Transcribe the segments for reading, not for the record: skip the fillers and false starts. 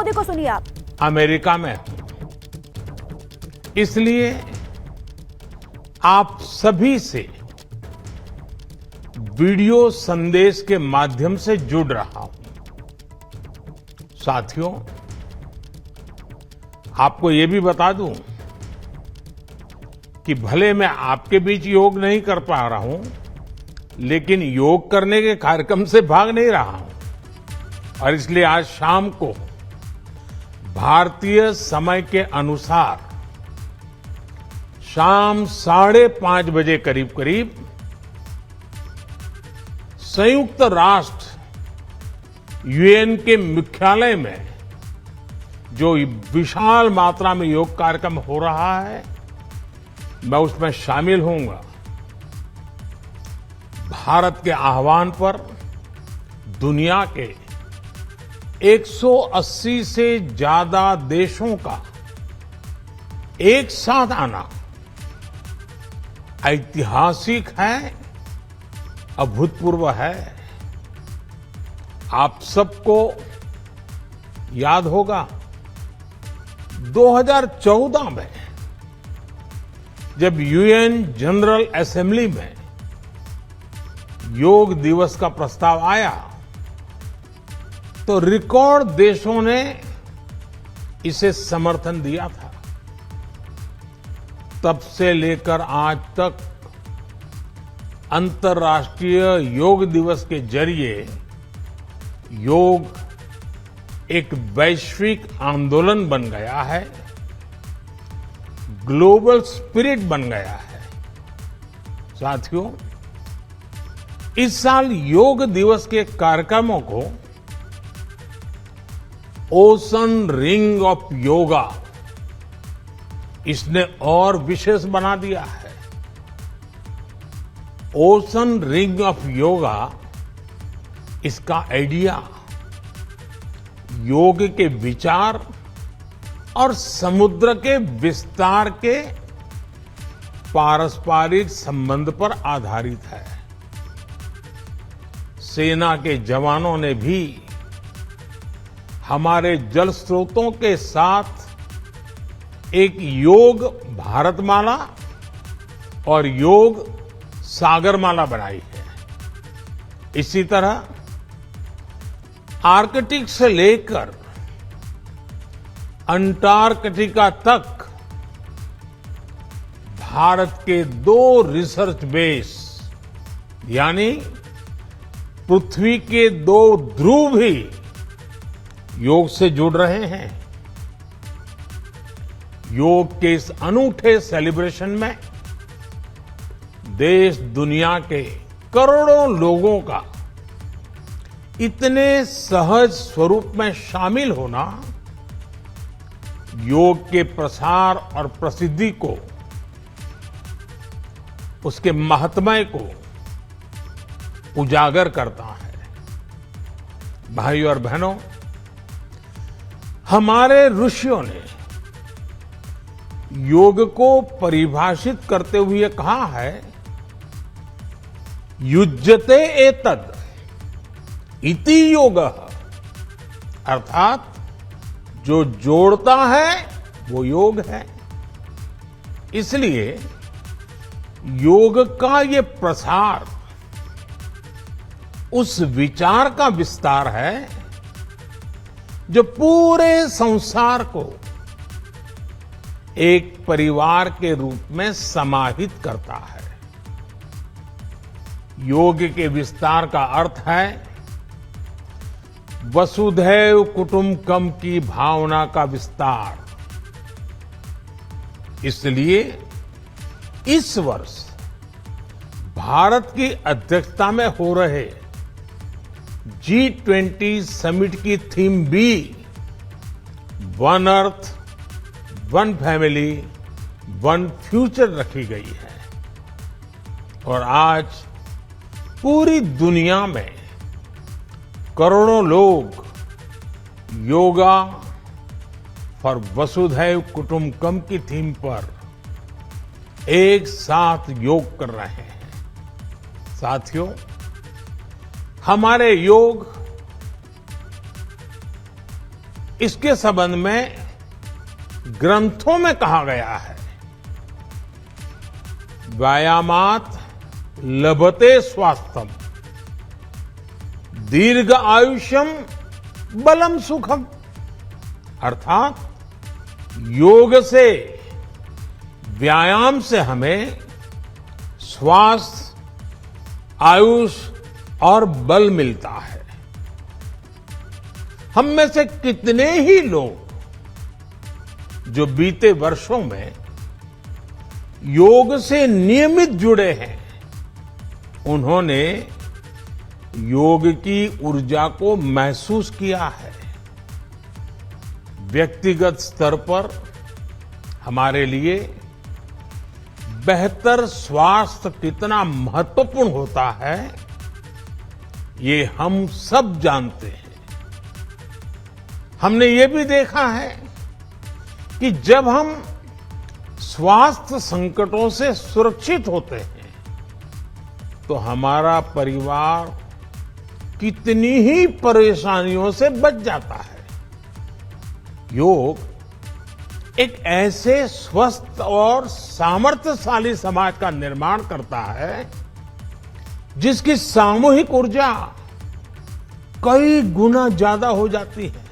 मोदी को सुनिए आप। अमेरिका में हूं, इसलिए आप सभी से वीडियो संदेश के माध्यम से जुड़ रहा हूं। साथियों, आपको ये भी बता दूं कि भले मैं आपके बीच योग नहीं कर पा रहा हूं, लेकिन योग करने के कार्यक्रम से भाग नहीं रहा हूं। और इसलिए आज शाम को भारतीय समय के अनुसार शाम 5:30 बजे करीब संयुक्त राष्ट्र यूएन के मुख्यालय में जो विशाल मात्रा में योग कार्यक्रम हो रहा है, मैं उसमें शामिल होऊंगा। भारत के आह्वान पर दुनिया के 180 से ज्यादा देशों का एक साथ आना ऐतिहासिक है, अभूतपूर्व है। आप सबको याद होगा 2014 में जब यूएन जनरल असेंबली में योग दिवस का प्रस्ताव आया तो रिकॉर्ड देशों ने इसे समर्थन दिया था। तब से लेकर आज तक अंतर्राष्ट्रीय योग दिवस के जरिए योग एक वैश्विक आंदोलन बन गया है, ग्लोबल स्पिरिट बन गया है। साथियों, इस साल योग दिवस के कार्यक्रमों को ओशन रिंग ऑफ योगा इसने और विशेष बना दिया है। ओशन रिंग ऑफ योगा, इसका आइडिया योग के विचार और समुद्र के विस्तार के पारस्परिक संबंध पर आधारित है। सेना के जवानों ने भी हमारे जल स्रोतों के साथ एक योग भारतमाला और योग सागरमाला बनाई है। इसी तरह आर्कटिक से लेकर अंटार्कटिका तक भारत के 2 रिसर्च बेस यानी पृथ्वी के 2 ध्रुव भी योग से जुड़ रहे हैं। योग के इस अनूठे सेलिब्रेशन में देश दुनिया के करोड़ों लोगों का इतने सहज स्वरूप में शामिल होना योग के प्रसार और प्रसिद्धि को, उसके महात्म्य को उजागर करता है। भाइयों और बहनों, हमारे ऋषियों ने योग को परिभाषित करते हुए कहा है, युज्यते एतद इति योगः, अर्थात जो जोड़ता है वो योग है। इसलिए योग का ये प्रसार उस विचार का विस्तार है जो पूरे संसार को एक परिवार के रूप में समाहित करता है। योग के विस्तार का अर्थ है वसुधैव कुटुंबकम की भावना का विस्तार। इसलिए इस वर्ष भारत की अध्यक्षता में हो रहे G20 समिट की थीम भी one earth, one family, one future रखी गई है। और आज पूरी दुनिया में करोड़ों लोग योगा फॉर वसुधैव कुटुंबकम की थीम पर एक साथ योग कर रहे हैं। साथियों, हमारे योग इसके संबंध में ग्रंथों में कहा गया है, व्यायामात लभते स्वास्थ्यम, दीर्घ आयुष्यम बलम सुखम। अर्थात योग से, व्यायाम से हमें स्वास्थ्य, आयुष और बल मिलता है। हम में से कितने ही लोग जो बीते वर्षों में योग से नियमित जुड़े हैं, उन्होंने योग की ऊर्जा को महसूस किया है। व्यक्तिगत स्तर पर हमारे लिए बेहतर स्वास्थ्य कितना महत्वपूर्ण होता है, ये हम सब जानते हैं। हमने ये भी देखा है कि जब हम स्वास्थ्य संकटों से सुरक्षित होते हैं, तो हमारा परिवार कितनी ही परेशानियों से बच जाता है। योग एक ऐसे स्वस्थ और सामर्थ्यशाली समाज का निर्माण करता है, जिसकी सामूहिक ऊर्जा कई गुना ज्यादा हो जाती है।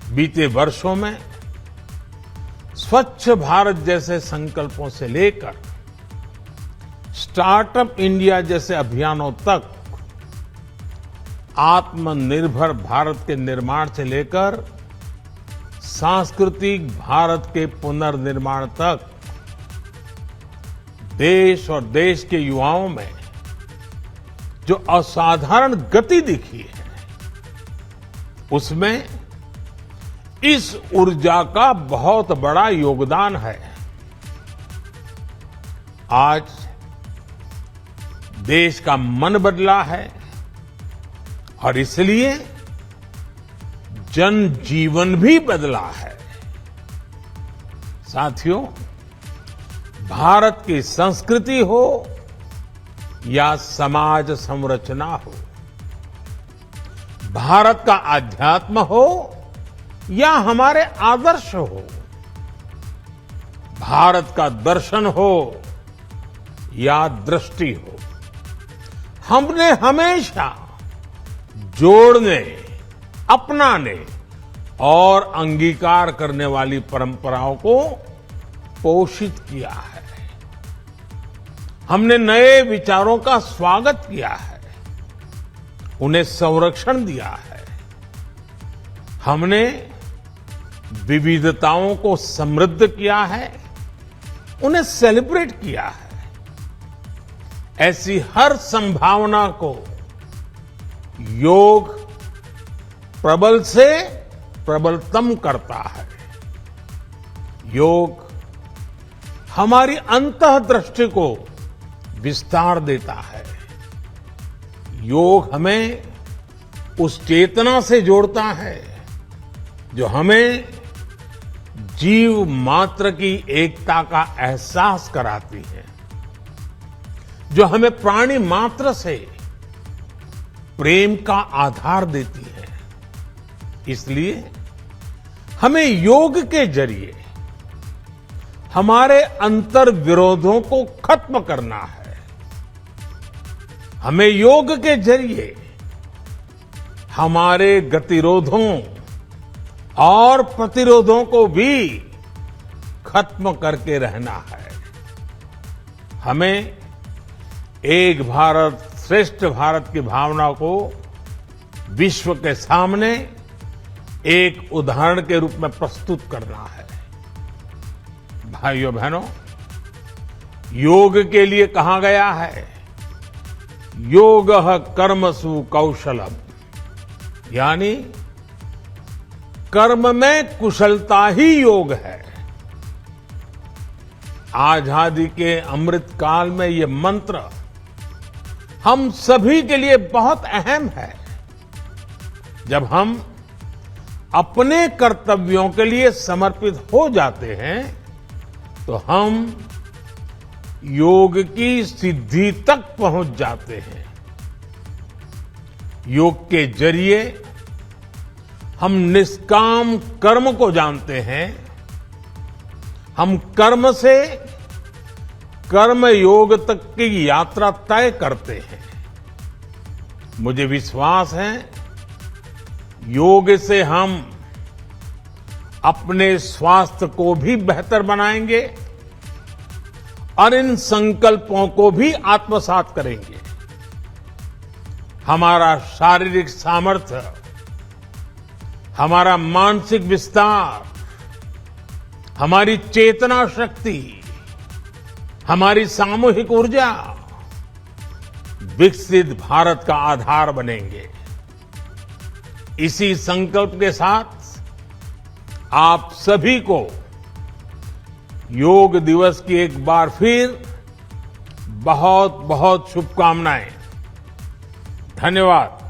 बीते वर्षों में स्वच्छ भारत जैसे संकल्पों से लेकर स्टार्टअप इंडिया जैसे अभियानों तक, आत्मनिर्भर भारत के निर्माण से लेकर सांस्कृतिक भारत के पुनर्निर्माण तक, देश और देश के युवाओं में जो असाधारण गति दिखी है, उसमें इस ऊर्जा का बहुत बड़ा योगदान है। आज देश का मन बदला है और इसलिए जनजीवन भी बदला है। साथियों, भारत की संस्कृति हो या समाज संरचना हो, भारत का आध्यात्म हो या हमारे आदर्श हो, भारत का दर्शन हो या दृष्टि हो, हमने हमेशा जोड़ने, अपनाने और अंगीकार करने वाली परंपराओं को पोषित किया है। हमने नए विचारों का स्वागत किया है, उन्हें संरक्षण दिया है। हमने विविधताओं को समृद्ध किया है, उन्हें सेलिब्रेट किया है। ऐसी हर संभावना को योग प्रबल से प्रबलतम करता है। योग हमारी अंतःदृष्टि को विस्तार देता है। योग हमें उस चेतना से जोड़ता है जो हमें जीव मात्र की एकता का एहसास कराती है, जो हमें प्राणी मात्र से प्रेम का आधार देती है। इसलिए हमें योग के जरिए हमारे अंतर विरोधों को खत्म करना है। हमें योग के जरिए हमारे गतिरोधों और प्रतिरोधों को भी खत्म करके रहना है। हमें एक भारत श्रेष्ठ भारत की भावना को विश्व के सामने एक उदाहरण के रूप में प्रस्तुत करना है। भाइयों बहनों, योग के लिए कहा गया है, योगः कर्मसु कौशलम, यानी कर्म में कुशलता ही योग है। आजादी के अमृत काल में ये मंत्र हम सभी के लिए बहुत अहम है। जब हम अपने कर्तव्यों के लिए समर्पित हो जाते हैं, तो हम योग की सिद्धि तक पहुंच जाते हैं। योग के जरिए हम निष्काम कर्म को जानते हैं, हम कर्म से कर्म योग तक की यात्रा तय करते हैं। मुझे विश्वास है योग से हम अपने स्वास्थ्य को भी बेहतर बनाएंगे और इन संकल्पों को भी आत्मसात करेंगे। हमारा शारीरिक सामर्थ्य, हमारा मानसिक विस्तार, हमारी चेतना शक्ति, हमारी सामूहिक ऊर्जा विकसित भारत का आधार बनेंगे। इसी संकल्प के साथ आप सभी को योग दिवस की एक बार फिर बहुत बहुत शुभकामनाएं। धन्यवाद।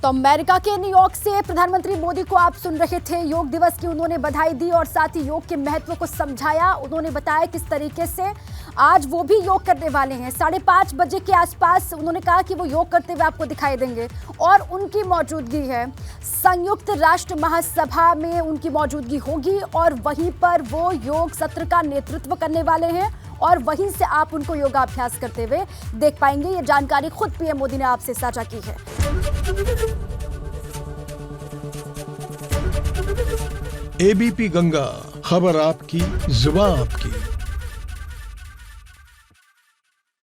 तो अमेरिका के न्यूयॉर्क से प्रधानमंत्री मोदी को आप सुन रहे थे। योग दिवस की उन्होंने बधाई दी और साथ ही योग के महत्व को समझाया। उन्होंने बताया किस तरीके से आज वो भी योग करने वाले हैं। 5:30 बजे के आसपास उन्होंने कहा कि वो योग करते हुए आपको दिखाई देंगे और उनकी मौजूदगी है संयुक्त राष्ट्र महासभा में, उनकी मौजूदगी होगी और वहीं पर वो योग सत्र का नेतृत्व करने वाले हैं और वहीं से आप उनको योगाभ्यास करते हुए देख पाएंगे। ये जानकारी खुद पीएम मोदी ने आपसे साझा की है। एबीपी गंगा, खबर आपकी, जुबान आपकी।